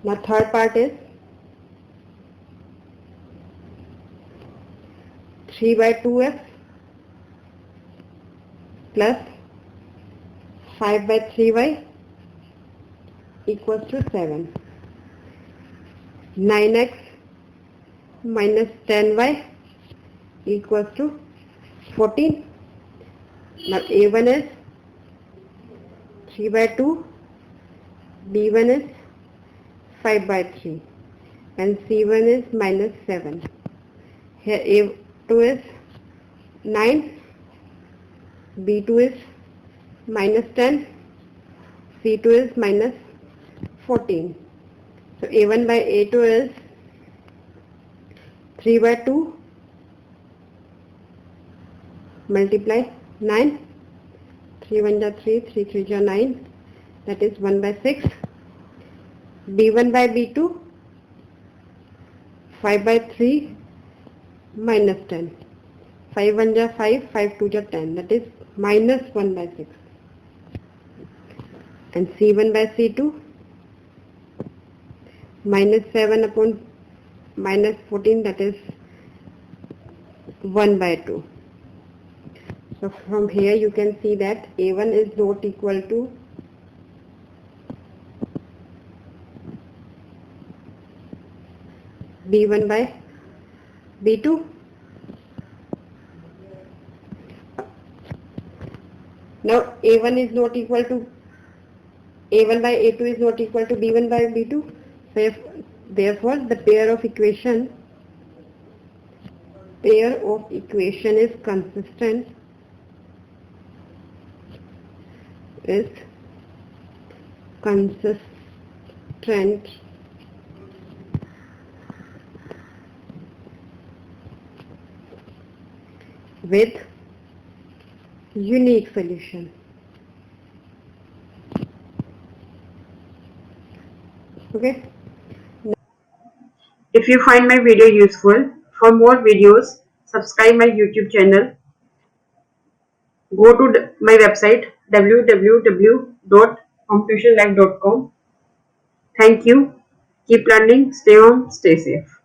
Now third part is 3 by 2f plus 5 by 3y equals to 7. 9x minus 10y equals to 14. Now a1 is 3 by 2, b1 is 5 by 3 and c1 is minus 7. Here a2 is 9, b2 is minus 10, c2 is minus 14. So a1 by a2 is 3 by 2 multiply 9, 3 1 is 3, 3 3 is 9, that is 1 by 6. b1 by b2 5 by 3 minus 10, 5 1 is 5, 5 2 is 10, that is minus 1 by 6. And c1 by c2 minus 7 upon minus 14, that is 1 by 2. So from here you can see that a1 is not equal to b1 by b2. Now a1 is not equal to a1 by a2 is not equal to b1 by b2. So therefore the pair of equation is consistent with unique solution. Okay. If you find my video useful, for more videos, subscribe my YouTube channel. Go to my website www.hometuitionlive.com. Thank you. Keep learning. Stay home. Stay safe.